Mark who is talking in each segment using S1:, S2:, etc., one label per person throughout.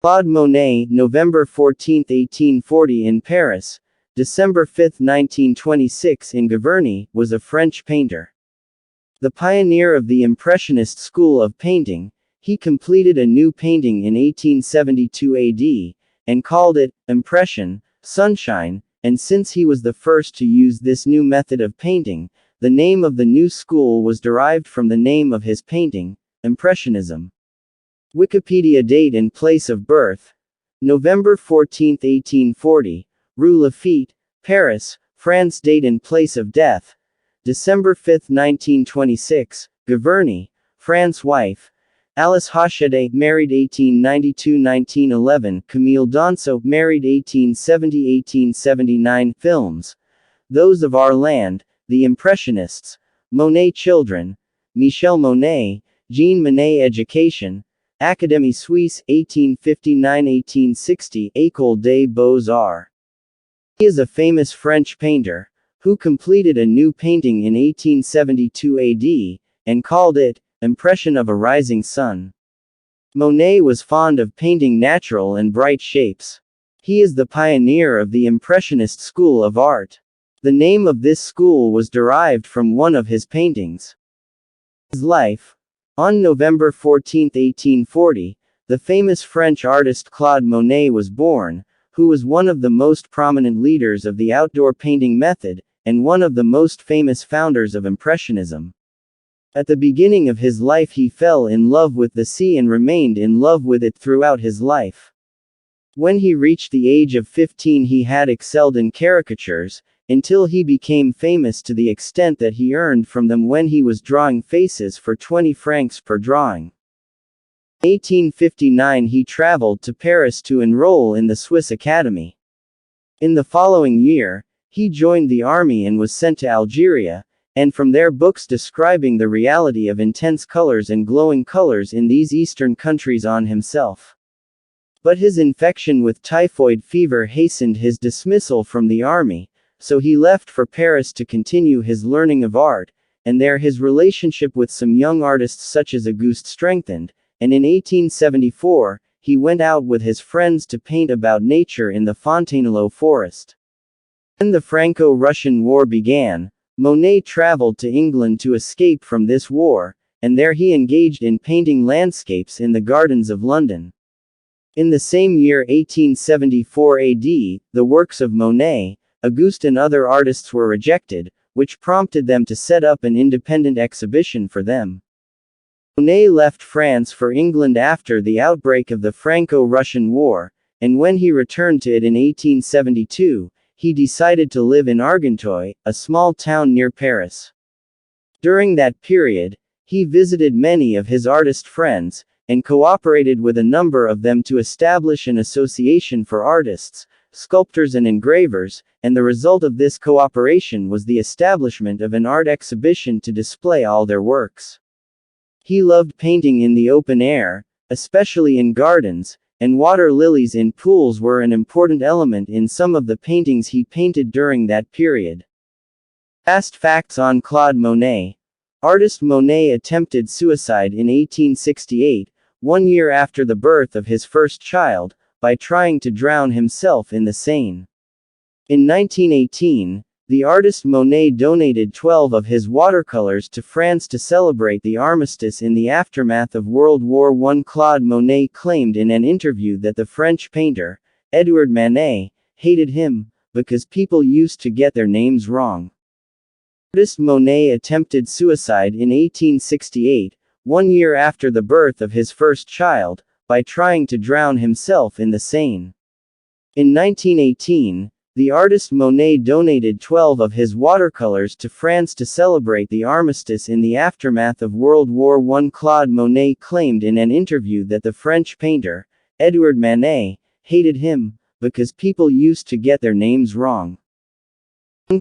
S1: Claude Monet, November 14, 1840 in Paris, December 5, 1926 in Giverny, was a French painter. The pioneer of the Impressionist school of painting, he completed a new painting in 1872 AD, and called it Impression, Sunshine, and since he was the first to use this new method of painting, the name of the new school was derived from the name of his painting, Impressionism. Wikipedia date and place of birth: November 14, 1840, Rue Laffitte, Paris, France. Date and place of death: December 5, 1926, Giverny, France. Wife: Alice Hoschedé, married 1892-1911. Camille Donceau, married 1870-1879. Films: Those of Our Land, The Impressionists, Monet. Children: Michel Monet, Jean Monnet. Education: Académie Suisse, 1859-1860. École des Beaux-Arts. He is a famous French painter, who completed a new painting in 1872 AD, and called it Impression of a Rising Sun. Monet was fond of painting natural and bright shapes. He is the pioneer of the Impressionist school of art. The name of this school was derived from one of his paintings. His life. On November 14, 1840, the famous French artist Claude Monet was born, who was one of the most prominent leaders of the outdoor painting method, and one of the most famous founders of Impressionism. At the beginning of his life he fell in love with the sea and remained in love with it throughout his life. When he reached the age of 15 he had excelled in caricatures, until he became famous to the extent that he earned from them when he was drawing faces for 20 francs per drawing. In 1859 he traveled to Paris to enroll in the Swiss Académie. In the following year, he joined the army and was sent to Algeria, and from there books describing the reality of intense colors and glowing colors in these eastern countries on himself. But his infection with typhoid fever hastened his dismissal from the army, so he left for Paris to continue his learning of art, and there his relationship with some young artists such as Auguste strengthened, and in 1874, he went out with his friends to paint about nature in the Fontainebleau forest. When the Franco-Russian War began, Monet traveled to England to escape from this war, and there he engaged in painting landscapes in the gardens of London. In the same year 1874 AD, the works of Monet, Auguste and other artists were rejected, which prompted them to set up an independent exhibition for them. Monet left France for England after the outbreak of the Franco-Russian War, and when he returned to it in 1872, he decided to live in Argenteuil, a small town near Paris. During that period, he visited many of his artist friends, and cooperated with a number of them to establish an association for artists, sculptors and engravers, and the result of this cooperation was the establishment of an art exhibition to display all their works. He loved painting in the open air, especially in gardens, and water lilies in pools were an important element in some of the paintings he painted during that period. Fast facts on Claude Monet. Artist Monet attempted suicide in 1868, 1 year after the birth of his first child, by trying to drown himself in the Seine. In 1918, the artist Monet donated 12 of his watercolors to France to celebrate the armistice in the aftermath of World War I. Claude Monet claimed in an interview that the French painter, Edouard Manet, hated him, because people used to get their names wrong. Artist Monet attempted suicide in 1868, 1 year after the birth of his first child, by trying to drown himself in the Seine. In 1918, the artist Monet donated 12 of his watercolors to France to celebrate the armistice in the aftermath of World War I. Claude Monet claimed in an interview that the French painter, Edouard Manet, hated him, because people used to get their names wrong.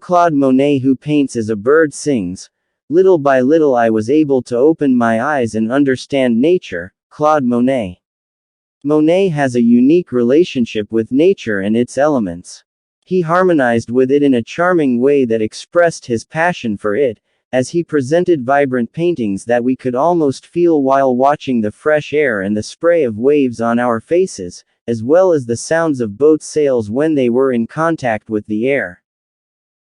S1: Claude Monet, who paints as a bird, sings, "Little by little I was able to open my eyes and understand nature." Claude Monet. Monet has a unique relationship with nature and its elements. He harmonized with it in a charming way that expressed his passion for it, as he presented vibrant paintings that we could almost feel while watching the fresh air and the spray of waves on our faces, as well as the sounds of boat sails when they were in contact with the air.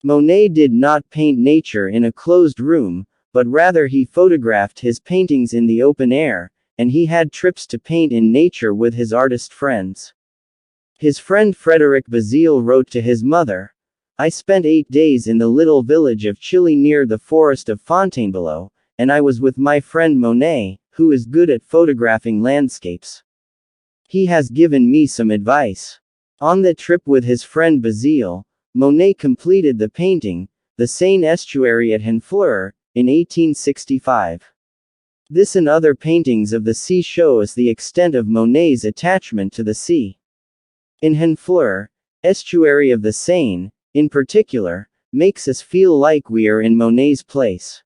S1: Monet did not paint nature in a closed room, but rather he photographed his paintings in the open air, and he had trips to paint in nature with his artist friends. His friend Frédéric Bazille wrote to his mother, "I spent 8 days in the little village of Chilly near the forest of Fontainebleau, and I was with my friend Monet, who is good at photographing landscapes. He has given me some advice." On that trip with his friend Bazille, Monet completed the painting, The Seine Estuary at Honfleur, in 1865. This and other paintings of the sea show us the extent of Monet's attachment to the sea. In Honfleur, estuary of the Seine, in particular, makes us feel like we are in Monet's place.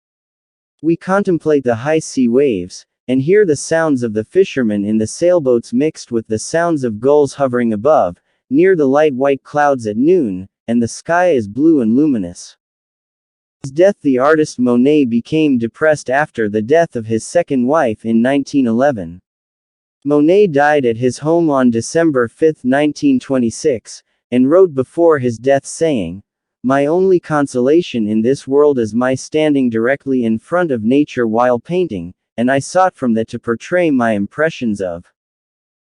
S1: We contemplate the high sea waves, and hear the sounds of the fishermen in the sailboats mixed with the sounds of gulls hovering above, near the light white clouds at noon, and the sky is blue and luminous. His death. The artist Monet became depressed after the death of his second wife in 1911. Monet died at his home on December 5, 1926, and wrote before his death saying, "My only consolation in this world is my standing directly in front of nature while painting, and I sought from that to portray my impressions of